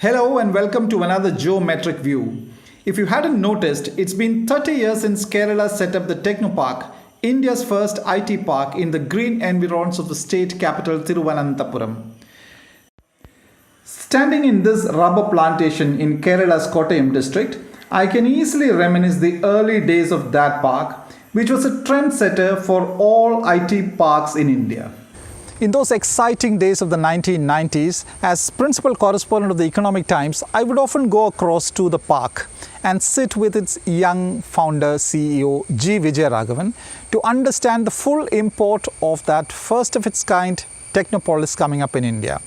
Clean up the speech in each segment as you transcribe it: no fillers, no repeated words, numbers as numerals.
Hello and welcome to another geometric view. If you hadn't noticed, it's been 30 years since Kerala set up the Technopark, India's first IT park in the green environs of the state capital Thiruvananthapuram. Standing in this rubber plantation in Kerala's Kottayam district, I can easily reminisce the early days of that park, which was a trendsetter for all IT parks in India. In those exciting days of the 1990s, as principal correspondent of the Economic Times, I would often go across to the park and sit with its young founder, CEO G. Vijayaraghavan, to understand the full import of that first of its kind technopolis coming up in India.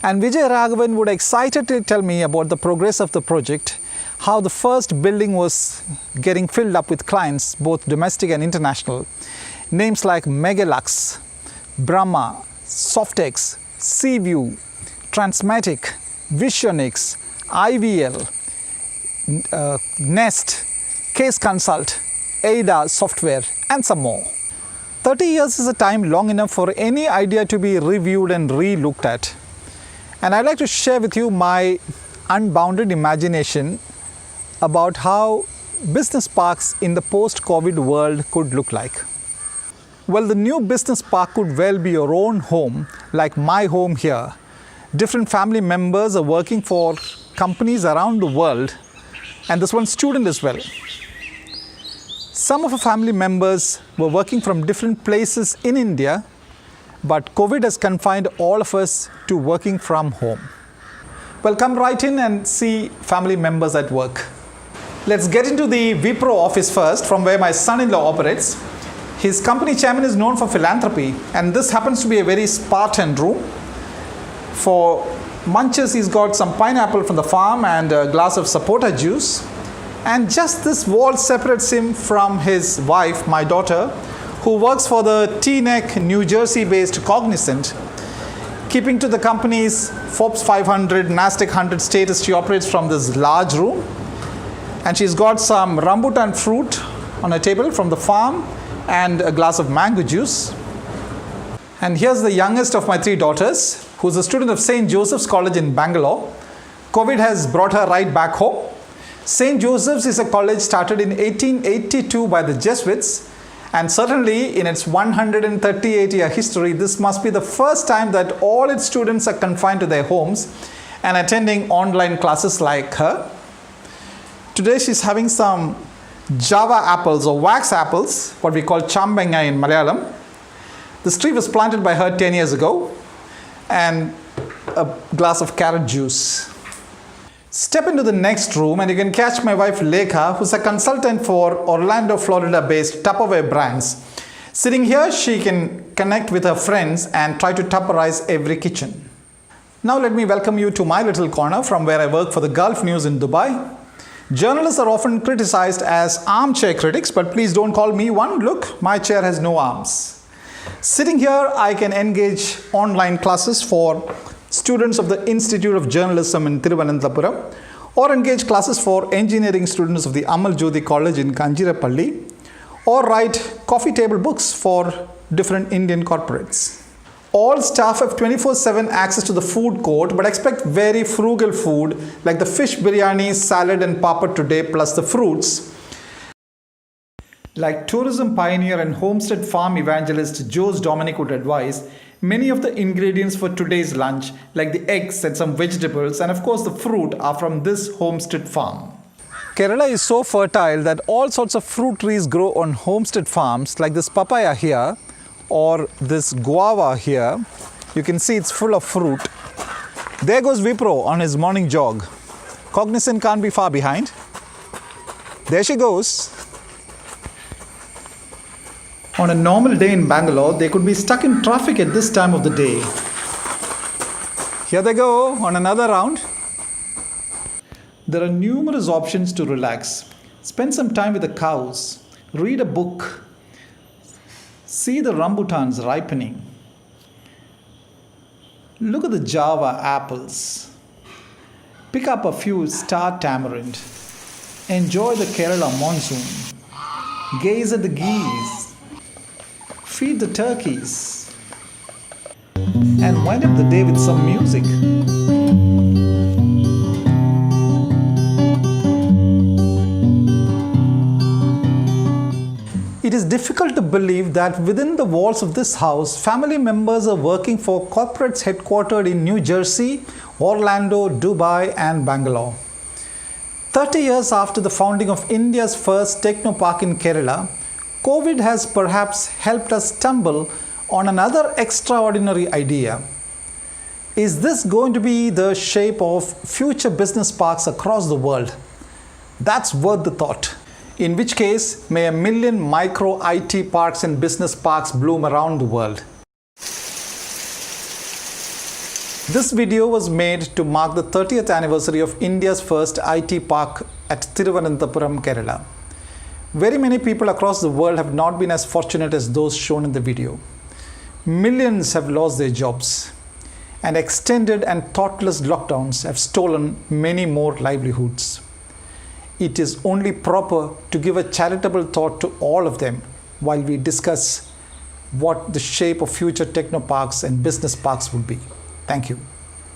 And Vijayaraghavan would excitedly tell me about the progress of the project, how the first building was getting filled up with clients, both domestic and international. Names like Megalux, Brahma, Softex, Seaview, Transmatic, Visionix, IVL, Nest, Case Consult, ADA software, and some more. 30 years is a time long enough for any idea to be reviewed and re-looked at. And I'd like to share with you my unbounded imagination about how business parks in the post-COVID world could look like. Well, the new business park could well be your own home, like my home here. Different family members are working for companies around the world, and this one student as well. Some of our family members were working from different places in India, but COVID has confined all of us to working from home. Well, come right in and see family members at work. Let's get into the Wipro office first, from where my son-in-law operates. His company chairman is known for philanthropy, and this happens to be a very Spartan room. For munches, he's got some pineapple from the farm and a glass of sapota juice. And just this wall separates him from his wife, my daughter, who works for the Teaneck, New Jersey-based Cognizant. Keeping to the company's Forbes 500, NASDAQ 100 status, she operates from this large room. And she's got some rambutan fruit on a table from the farm, and a glass of mango juice. And here's the youngest of my three daughters, who's a student of St. Joseph's College in Bangalore. COVID has brought her right back home. St. Joseph's is a college started in 1882 by the Jesuits, and certainly in its 138-year history, this must be the first time that all its students are confined to their homes and attending online classes like her. Today she's having some Java apples or wax apples, what we call chambenga in Malayalam. This tree was planted by her 10 years ago, and a glass of carrot juice. Step into the next room and you can catch my wife Lekha, who's a consultant for Orlando, Florida-based Tupperware brands. Sitting here, she can connect with her friends and try to Tupperize every kitchen. Now let me welcome you to my little corner from where I work for the Gulf News in Dubai. Journalists are often criticized as armchair critics, but please don't call me one. Look, my chair has no arms. Sitting here, I can engage online classes for students of the Institute of Journalism in Thiruvananthapuram, or engage classes for engineering students of the Amal Jyoti College in Kanjirapalli, or write coffee table books for different Indian corporates. All staff have 24/7 access to the food court, but expect very frugal food like the fish biryani, salad and papad today, plus the fruits. Like tourism pioneer and homestead farm evangelist Jose Dominic would advise, many of the ingredients for today's lunch, like the eggs and some vegetables and of course the fruit, are from this homestead farm. Kerala is so fertile that all sorts of fruit trees grow on homestead farms, like this papaya here, or this guava here. You can see it's full of fruit. There goes Wipro on his morning jog. Cognizant can't be far behind. There she goes. On a normal day in Bangalore, they could be stuck in traffic at this time of the day. Here they go on another round. There are numerous options to relax. Spend some time with the cows. Read a book. See the rambutans ripening. Look at the Java apples. Pick up a few star tamarind. Enjoy the Kerala monsoon. Gaze at the geese. Feed the turkeys. And wind up the day with some music. is difficult to believe that within the walls of this house, family members are working for corporates headquartered in New Jersey, Orlando, Dubai, and Bangalore. 30 years after the founding of India's first technopark in Kerala, COVID has perhaps helped us stumble on another extraordinary idea. Is this going to be the shape of future business parks across the world? That's worth the thought. In which case, may a million micro IT parks and business parks bloom around the world. This video was made to mark the 30th anniversary of India's first IT park at Thiruvananthapuram, Kerala. Very many people across the world have not been as fortunate as those shown in the video. Millions have lost their jobs, and extended and thoughtless lockdowns have stolen many more livelihoods. It is only proper to give a charitable thought to all of them while we discuss what the shape of future technoparks and business parks would be. Thank you.